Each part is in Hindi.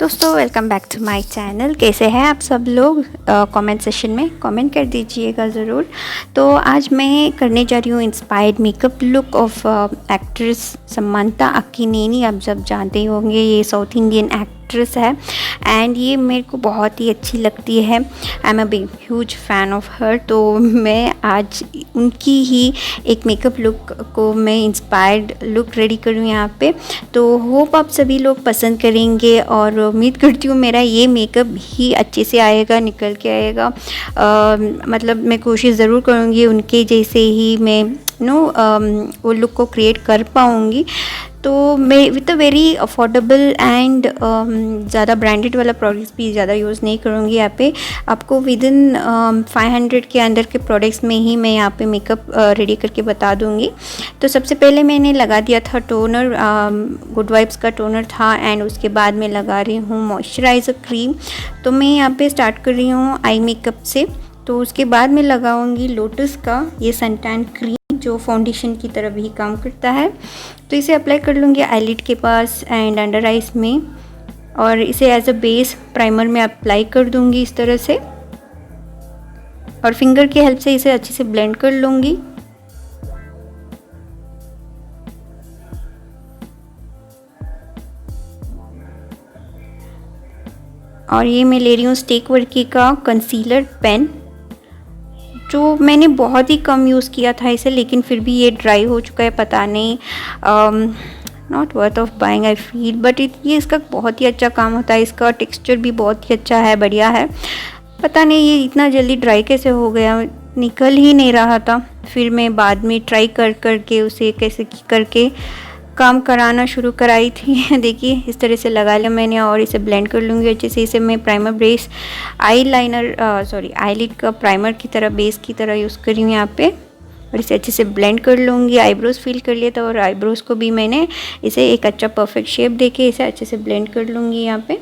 दोस्तों welcome back to my channel. कैसे हैं आप सब लोग? कमेंट सेशन में कमेंट कर दीजिएगा ज़रूर। तो आज मैं करने जा रही हूँ inspired makeup look of actress Samantha Akkineni. आप सब जानते ही होंगे, ये साउथ इंडियन एक्ट्रेस है एंड ये मेरे को बहुत ही अच्छी लगती है। I am a big huge fan of her. तो मैं आज उनकी ही एक मेकअप लुक को मैं इंस्पायर्ड लुक रेडी करूँ यहाँ पे। तो होप आप सभी लोग पसंद करेंगे और उम्मीद करती हूँ मेरा ये मेकअप ही अच्छे से आएगा, निकल के आएगा। मतलब मैं कोशिश ज़रूर करूँगी उनके जैसे ही मैं वो लुक को क्रिएट कर पाऊँगी। तो मैं with a very affordable and ज़्यादा ब्रांडेड वाला प्रोडक्ट्स भी ज़्यादा यूज़ नहीं करूँगी यहाँ पे। आपको विद इन 500 के अंदर के प्रोडक्ट्स में ही मैं यहाँ पे मेकअप रेडी करके बता दूँगी। तो सबसे पहले मैंने लगा दिया था टोनर, गुड वाइब्स का टोनर था एंड उसके बाद मैं लगा रही हूँ मॉइस्चराइज़र क्रीम। तो मैं यहाँ पे स्टार्ट कर रही हूँ आई मेकअप से। तो उसके बाद मैं लगाऊंगी लोटस का ये सनटैन क्रीम जो फाउंडेशन की तरह भी काम करता है। तो इसे अप्लाई कर लूँगी आईलिड के पास एंड अंडर आइज में, और इसे एज अ बेस प्राइमर में अप्लाई कर दूँगी इस तरह से, और फिंगर की हेल्प से इसे अच्छे से ब्लेंड कर लूँगी। और ये मैं ले रही हूँ स्टेक वर्की का कंसीलर पेन, जो मैंने बहुत ही कम यूज़ किया था इसे, लेकिन फिर भी ये ड्राई हो चुका है। पता नहीं, not worth of buying I feel, but ये इसका बहुत ही अच्छा काम होता है। इसका टेक्सचर भी बहुत ही अच्छा है, बढ़िया है। पता नहीं ये इतना जल्दी ड्राई कैसे हो गया, निकल ही नहीं रहा था। फिर मैं बाद में ट्राई कर के उसे कैसे करके काम कराना शुरू कराई थी। देखिए इस तरह से लगा लिया मैंने और इसे ब्लेंड कर लूँगी अच्छे से। इसे मैं प्राइमर बेस आईलिड का प्राइमर की तरह, बेस की तरह यूज़ कर रही हूँ यहाँ पे, और इसे अच्छे से ब्लेंड कर लूँगी। आईब्रोज फिल कर लिया था और आईब्रोज को भी मैंने इसे एक अच्छा परफेक्ट शेप देके इसे अच्छे से ब्लेंड कर लूँगी यहाँ पे।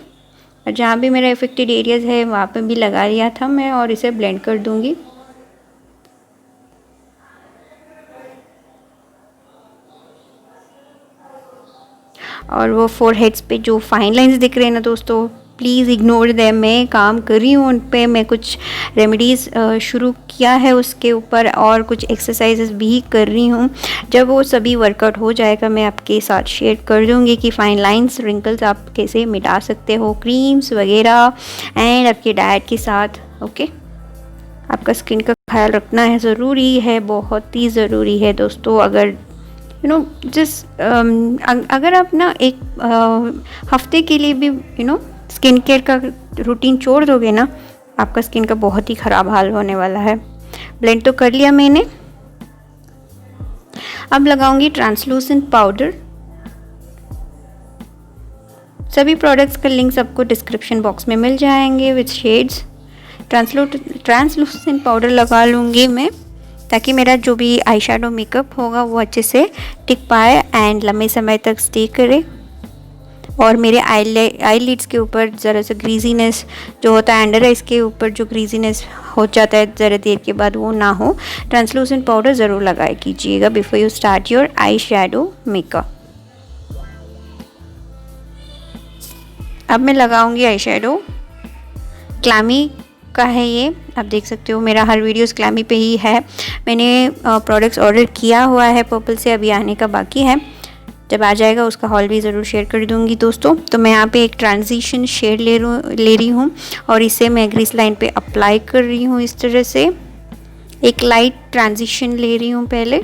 और जहाँ भी मेरा इफेक्टेड एरियाज़ है वहाँ पे भी लगा लिया था मैं, और इसे ब्लेंड कर दूँगी। और वो फोरहेड्स पे जो फाइन लाइंस दिख रहे हैं ना दोस्तों, प्लीज़ इग्नोर देम। मैं काम कर रही हूँ उन पे, मैं कुछ रेमेडीज़ शुरू किया है उसके ऊपर और कुछ एक्सरसाइजेस भी कर रही हूँ। जब वो सभी वर्कआउट हो जाएगा मैं आपके साथ शेयर कर दूँगी कि फाइन लाइंस, रिंकल्स आप कैसे मिटा सकते हो क्रीम्स वगैरह एंड आपके डाइट के साथ। ओके, आपका स्किन का ख्याल रखना है, ज़रूरी है, बहुत ही ज़रूरी है दोस्तों। अगर अगर आप ना एक हफ्ते के लिए भी स्किन केयर का रूटीन छोड़ दोगे ना, आपका स्किन का बहुत ही ख़राब हाल होने वाला है। ब्लेंड तो कर लिया मैंने, अब लगाऊंगी ट्रांसलूसेंट पाउडर। सभी प्रोडक्ट्स का लिंक सबको डिस्क्रिप्शन बॉक्स में मिल जाएंगे विथ शेड्स। ट्रांसलूसेंट पाउडर लगा लूँगी मैं, ताकि मेरा जो भी आई शेडो मेकअप होगा वो अच्छे से टिक पाए एंड लंबे समय तक स्टे करे, और मेरे आईलिड्स के ऊपर ज़रा सा ग्रीजीनेस जो होता है, अंडर आइज के ऊपर जो ग्रीजीनेस हो जाता है ज़रा देर के बाद, वो ना हो। ट्रांसलूसेंट पाउडर ज़रूर लगाए कीजिएगा before you start your eye shadow makeup. अब मैं लगाऊंगी आई शेडो, क्लैमी का है ये, आप देख सकते हो मेरा हर वीडियोस क्लैमी पे ही है। मैंने प्रोडक्ट्स ऑर्डर किया हुआ है पर्पल से, अभी आने का बाकी है। जब आ जाएगा उसका हॉल भी ज़रूर शेयर कर दूंगी दोस्तों। तो मैं यहाँ पे एक ट्रांजिशन शेड ले रही हूँ और इसे मैं ग्रीस लाइन पे अप्लाई कर रही हूँ इस तरह से। एक लाइट ट्रांजिशन ले रही हूँ पहले।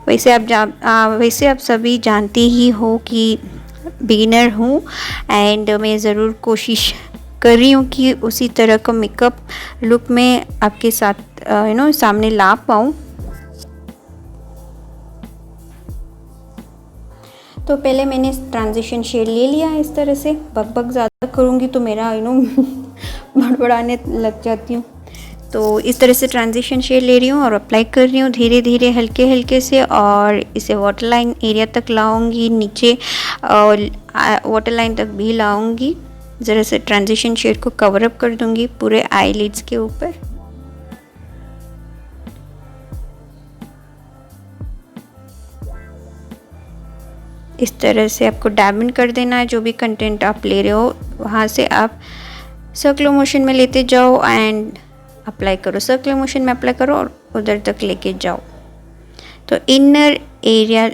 वैसे आप सभी जानते ही हो कि बिगिनर हूँ एंड मैं ज़रूर कोशिश कर रही हूँ कि उसी तरह का मेकअप लुक में आपके साथ सामने ला पाऊँ। तो पहले मैंने ट्रांजिशन शेड ले लिया है इस तरह से। बक ज़्यादा करूँगी तो मेरा बड़बड़ाने लग जाती हूँ। तो इस तरह से ट्रांजिशन शेड ले रही हूँ और अप्लाई कर रही हूँ धीरे धीरे, हल्के हल्के से, और इसे वाटर लाइन एरिया तक लाऊंगी, नीचे और वाटर लाइन तक भी लाऊंगी। ज़रा से ट्रांजिशन शेड को कवर अप कर दूंगी पूरे आईलिड्स के ऊपर। इस तरह से आपको डैब इन कर देना है। जो भी कंटेंट आप ले रहे हो वहाँ से आप सर्कुलर मोशन में लेते जाओ एंड अप्लाई करो, सर्कुलर मोशन में अप्लाई करो और उधर तक लेके जाओ। तो इनर एरिया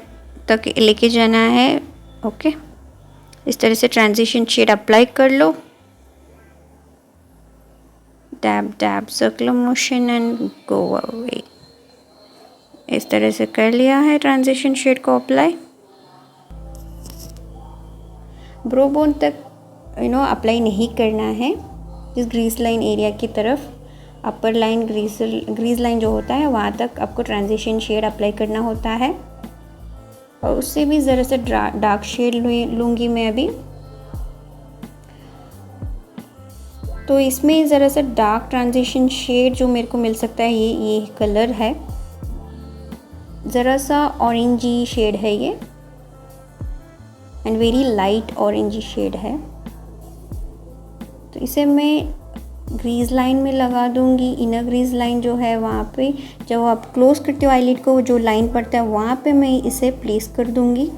तक लेके जाना है। ओके, इस तरह से ट्रांजिशन शेड अप्लाई कर लो। Dab dab circular motion and go away. इस तरह से कर लिया है ट्रांजिशन शेड को अप्लाई। ब्रो बोन तक अप्लाई नहीं करना है, इस ग्रीस लाइन एरिया की तरफ, अपर लाइन ग्रीस लाइन जो होता है वहाँ तक आपको ट्रांजिशन शेड अप्लाई करना होता है। और उससे भी ज़रा सा डार्क शेड लूँगी मैं अभी। तो इसमें ज़रा सा डार्क ट्रांजिशन शेड जो मेरे को मिल सकता है ये कलर है, ज़रा सा ऑरेंजी शेड है ये and very light orangey shade है। तो इसे मैं ग्रीज लाइन में लगा दूंगी। इनर ग्रीज लाइन जो है वहाँ पे जब आप क्लोज करते हो आईलिड को, जो लाइन पड़ता है वहाँ पे मैं इसे प्लेस कर दूंगी।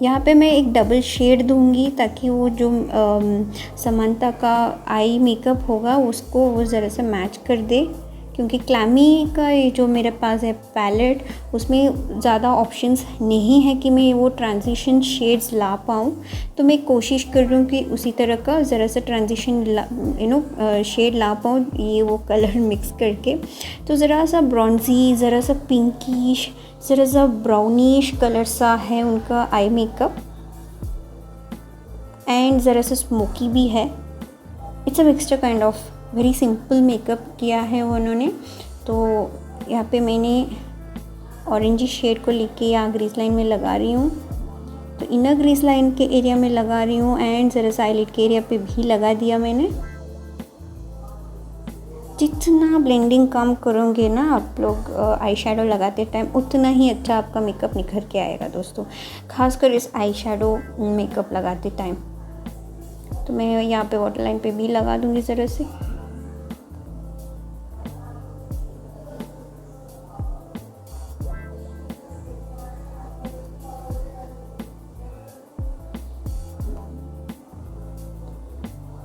यहाँ पे मैं एक डबल शेड दूंगी ताकि वो जो समानता का आई मेकअप होगा उसको वो ज़रा सा मैच कर दे, क्योंकि क्लैमी का ये जो मेरे पास है पैलेट उसमें ज़्यादा ऑप्शंस नहीं है कि मैं वो ट्रांजिशन शेड्स ला पाऊँ। तो मैं कोशिश कर रही हूँ कि उसी तरह का ज़रा सा ट्रांजिशन शेड ला पाऊँ, ये वो कलर मिक्स करके। तो ज़रा सा ब्रॉन्जी, ज़रा सा पिंकिश, ज़रा सा ब्राउनिश कलर सा है उनका आई मेकअप एंड ज़रा सा स्मोकी भी है। It's a mixture kind of very simple makeup किया है उन्होंने। तो यहाँ पे मैंने ऑरेंजी शेड को लेके यहाँ ग्रीस लाइन में लगा रही हूँ। तो इनर ग्रीस लाइन के एरिया में लगा रही हूँ एंड ज़रा सा आईलिड के एरिया पे भी लगा दिया मैंने। जितना ब्लेंडिंग कम करोगे ना आप लोग आई शेडो लगाते टाइम, उतना ही अच्छा आपका मेकअप निखर के आएगा दोस्तों, खासकर इस आई शेडो मेकअप लगाते टाइम। तो मैं यहाँ पे वाटर लाइन पे भी लगा दूँगी ज़रा से।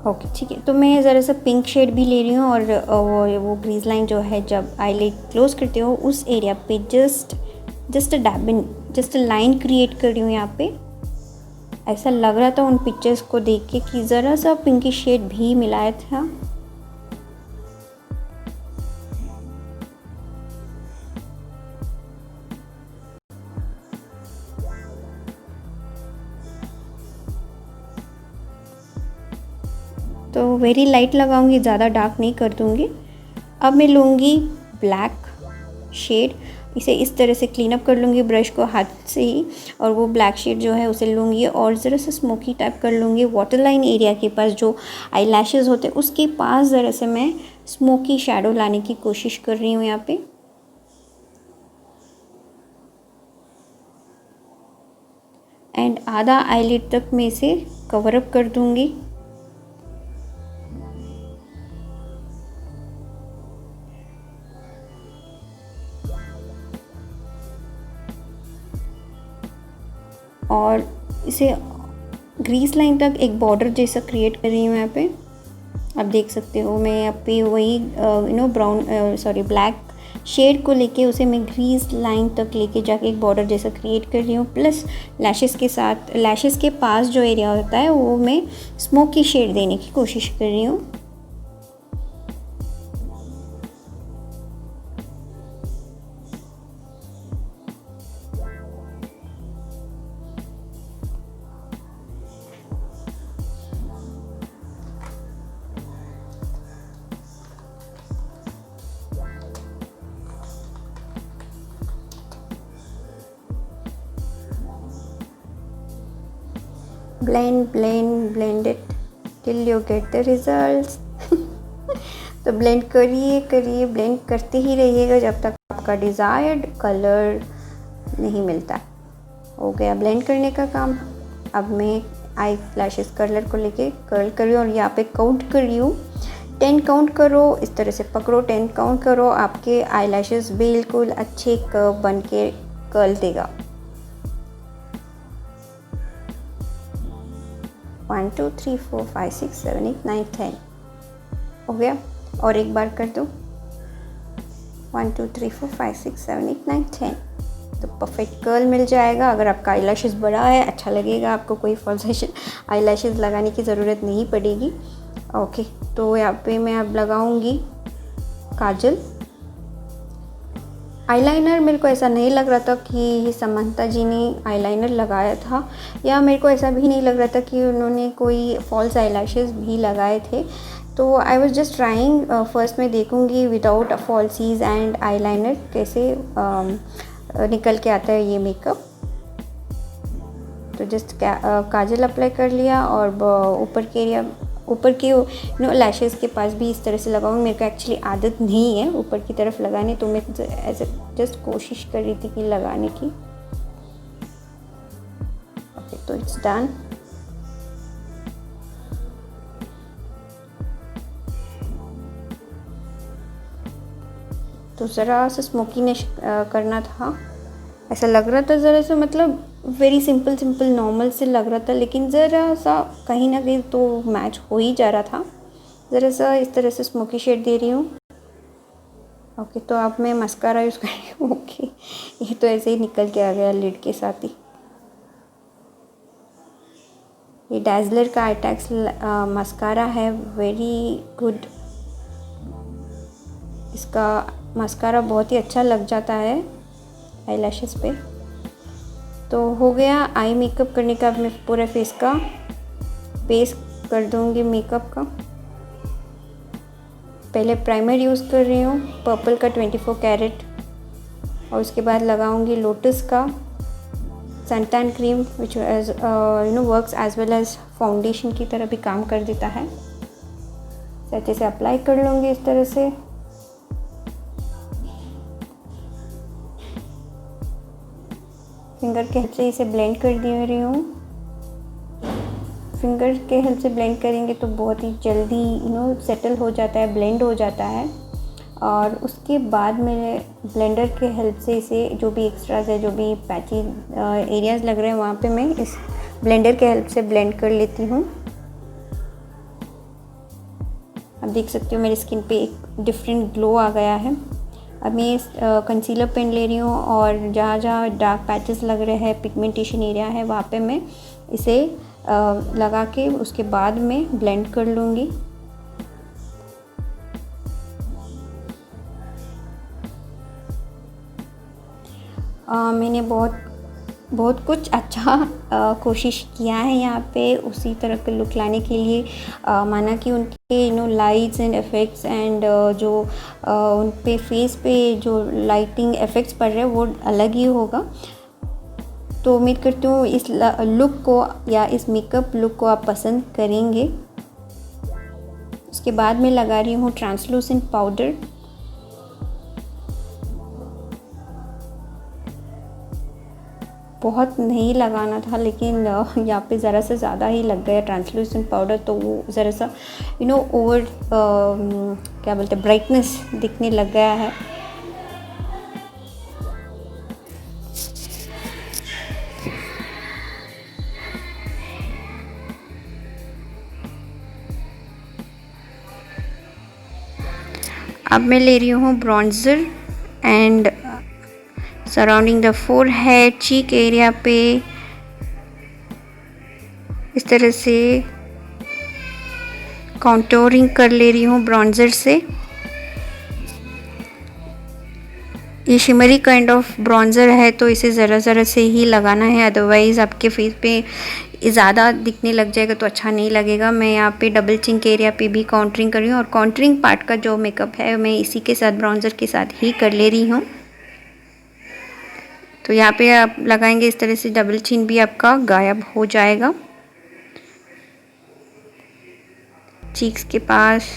ओके ठीक है, तो मैं ज़रा सा पिंक शेड भी ले रही हूँ और वो ग्रीज लाइन जो है जब आईलिड क्लोज करते हो उस एरिया पे जस्ट डैब इन, जस्ट लाइन क्रिएट कर रही हूँ यहाँ पे। ऐसा लग रहा था उन पिक्चर्स को देख के कि ज़रा सा पिंकी शेड भी मिलाया था। तो वेरी लाइट लगाऊंगी, ज़्यादा डार्क नहीं कर दूंगी। अब मैं लूँगी ब्लैक शेड, इसे इस तरह से क्लीन अप कर लूँगी ब्रश को हाथ से ही, और वो ब्लैक शेड जो है उसे लूँगी और ज़रा सा स्मोकी टाइप कर लूँगी। वाटर लाइन एरिया के पास जो आई लैशेज़ होते हैं उसके पास ज़रा से मैं स्मोकी शेडो लाने की कोशिश कर रही हूँ यहाँ पे। एंड आधा आईलिड तक मैं इसे कवर अप कर दूँगी। और इसे ग्रीस लाइन तक एक बॉर्डर जैसा क्रिएट कर रही हूँ यहाँ पे। आप देख सकते हो मैं यहाँ पे वही ब्लैक शेड को लेके उसे मैं ग्रीस लाइन तक लेके जाके एक बॉर्डर जैसा क्रिएट कर रही हूँ। प्लस लैशेस के साथ, लैशेस के पास जो एरिया होता है वो मैं स्मोकी शेड देने की कोशिश कर रही हूँ। blend it till you get the results। तो ब्लेंड करिए ब्लेंड करते ही रहिएगा जब तक आपका डिज़ायर्ड कलर नहीं मिलता। हो गया ब्लेंड करने का काम। अब मैं आई लैशेस कर्लर को लेके कर्ल कर रही हूँ और यहाँ पे काउंट कर रही हूँ। 10 काउंट करो, इस तरह से पकड़ो, 10 काउंट करो, आपके आई लैशेस बिल्कुल अच्छे कर्व बन के कर्ल देगा। 1 2 3 4 5 6 7 8 9 10 हो गया। और एक बार कर दो 1 2 3 4 5 6 7 8 9 10, तो परफेक्ट कर्ल मिल जाएगा। अगर आपका आई लैशेज़ बड़ा है, अच्छा लगेगा, आपको कोई फॉल्स आई लैशेज़ लगाने की ज़रूरत नहीं पड़ेगी। ओके, तो यहाँ पे मैं अब लगाऊंगी काजल। आईलाइनर मेरे को ऐसा नहीं लग रहा था कि समंता जी ने आईलाइनर लगाया था, या मेरे को ऐसा भी नहीं लग रहा था कि उन्होंने कोई फॉल्स आई लैशेज़ भी लगाए थे। तो I was just trying, first मैं देखूंगी विदाउट फॉल्सीज एंड आईलाइनर कैसे निकल के आता है ये मेकअप। तो जस्ट काजल अप्लाई कर लिया और ऊपर के लैशेज़ के पास भी इस तरह से लगाऊंगी। मेरे को एक्चुअली आदत नहीं है ऊपर की तरफ लगाने, तो मैं ऐसे जस्ट कोशिश कर रही थी कि लगाने की। ओके, तो इट्स डन। तो ज़रा सा स्मोकीनेस करना था, ऐसा लग रहा था ज़रा सा, मतलब वेरी सिंपल नॉर्मल से लग रहा था, लेकिन ज़रा सा कहीं ना कहीं तो मैच हो ही जा रहा था। ज़रा सा इस तरह से स्मोकी शेड दे रही हूँ। ओके, तो अब मैं मस्कारा यूज़ कर रही हूँ। ओके, ये तो ऐसे ही निकल के आ गया लिड के साथ ही। ये डैज़लर का आईटैक्स मस्कारा है, वेरी गुड। इसका मस्कारा बहुत ही अच्छा लग जाता है आई लैशेज़ पे। तो हो गया आई मेकअप करने का। अब मैं पूरे फेस का बेस कर दूँगी मेकअप का। पहले प्राइमर यूज़ कर रही हूँ पर्पल का 24 कैरेट, और उसके बाद लगाऊंगी लोटस का suntan cream, which works as well as foundation की तरह भी काम कर देता है। अच्छे से अप्लाई कर लूँगी इस तरह से। फिंगर के हेल्प से इसे ब्लेंड कर दे रही हूँ। फिंगर के हेल्प से ब्लेंड करेंगे तो बहुत ही जल्दी सेटल हो जाता है, ब्लेंड हो जाता है। और उसके बाद मेरे ब्लेंडर के हेल्प से इसे जो भी एक्स्ट्राज है, जो भी पैची एरियाज़ लग रहे हैं, वहाँ पे मैं इस ब्लेंडर के हेल्प से ब्लेंड कर लेती हूँ। आप देख सकते हो मेरी स्किन पे एक डिफरेंट ग्लो आ गया है। अब मैं कंसीलर पेन ले रही हूँ, और जहाँ जहाँ डार्क पैचेस लग रहे हैं, पिगमेंटेशन एरिया है, वहाँ पे मैं इसे लगा के उसके बाद में ब्लेंड कर लूँगी। मैंने बहुत कुछ अच्छा कोशिश किया है यहाँ पे उसी तरह का लुक लाने के लिए। माना कि उनके लाइट्स एंड इफ़ेक्ट्स एंड जो उन पे फेस पे जो लाइटिंग इफ़ेक्ट्स पड़ रहे हैं वो अलग ही होगा। तो उम्मीद करती हूँ इस लुक को या इस मेकअप लुक को आप पसंद करेंगे। उसके बाद मैं लगा रही हूँ ट्रांसलूसेंट पाउडर। बहुत नहीं लगाना था, लेकिन यहाँ पे ज़रा सा ज़्यादा ही लग गया ट्रांसलूसेंट पाउडर, तो वो ज़रा सा ओवर क्या बोलते हैं, ब्राइटनेस दिखने लग गया है। अब मैं ले रही हूँ bronzer and surrounding the forehead, cheek area पे इस तरह से कॉन्टोरिंग कर ले रही हूँ ब्रॉन्ज़र से। ये शिमरी काइंड ऑफ ब्रॉन्ज़र है, तो इसे ज़रा से ही लगाना है, अदरवाइज़ आपके फेस पे ज़्यादा दिखने लग जाएगा तो अच्छा नहीं लगेगा। मैं यहाँ पे डबल चिन के एरिया पे भी काउंटरिंग कर रही हूँ, और काउंटरिंग पार्ट का जो मेकअप है मैं इसी के साथ ब्रॉन्ज़र के साथ ही कर ले रही हूँ। तो यहाँ पे आप लगाएंगे इस तरह से, डबल चिन भी आपका गायब हो जाएगा। चीक्स के पास,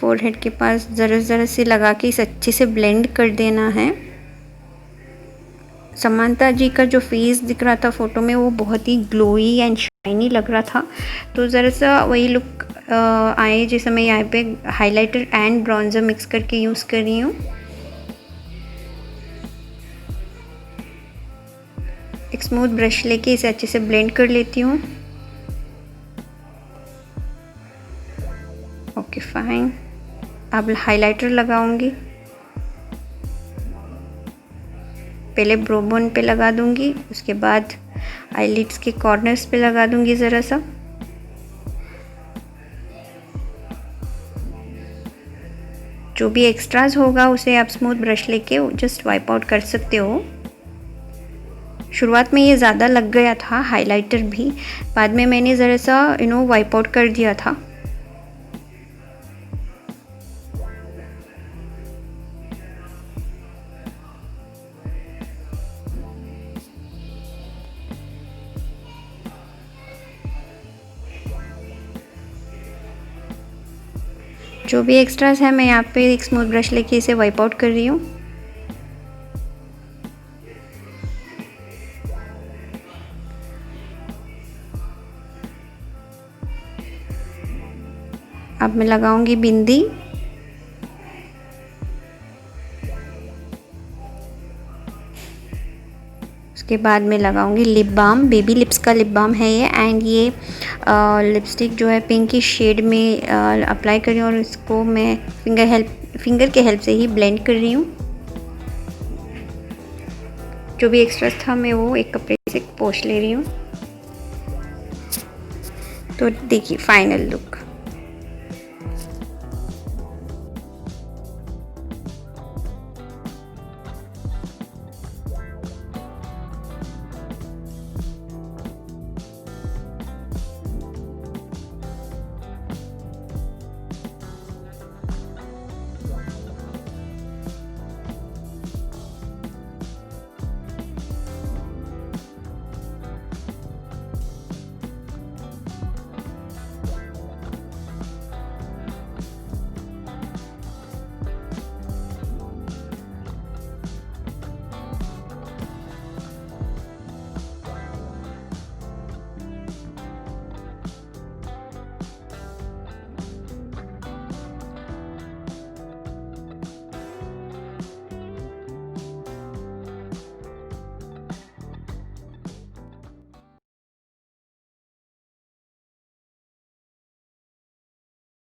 फोरहेड के पास ज़रा से लगा के इसे अच्छे से ब्लेंड कर देना है। समांता जी का जो फेस दिख रहा था फ़ोटो में वो बहुत ही ग्लोई एंड शाइनी लग रहा था, तो ज़रा सा वही लुक आए जैसे मैं यहाँ पे हाइलाइटर एंड ब्रॉन्ज़र मिक्स करके यूज़ कर रही हूँ। एक स्मूथ ब्रश लेके इसे अच्छे से ब्लेंड कर लेती हूँ। फाइन। अब हाइलाइटर लगाऊंगी। पहले ब्रो बोन पे लगा दूंगी, उसके बाद आईलिड्स के कॉर्नर्स पे लगा दूंगी ज़रा सा। जो भी एक्स्ट्राज होगा उसे आप स्मूथ ब्रश लेके जस्ट वाइप आउट कर सकते हो। शुरुआत में ये ज़्यादा लग गया था हाइलाइटर भी, बाद में मैंने ज़रा सा वाइप आउट कर दिया था। जो भी एक्स्ट्रास है मैं यहाँ पे एक स्मूथ ब्रश लेके इसे वाइप आउट कर रही हूँ। अब मैं लगाऊंगी बिंदी। उसके बाद मैं लगाऊंगी लिप बाम। बेबी लिप्स का लिप बाम है ये, एंड ये लिपस्टिक जो है पिंक की शेड में अप्लाई कर रही हूँ और इसको मैं फिंगर के हेल्प से ही ब्लेंड कर रही हूँ। जो भी एक्स्ट्रा था मैं वो एक कपड़े से पोंछ ले रही हूँ। तो देखिए फाइनल लुक।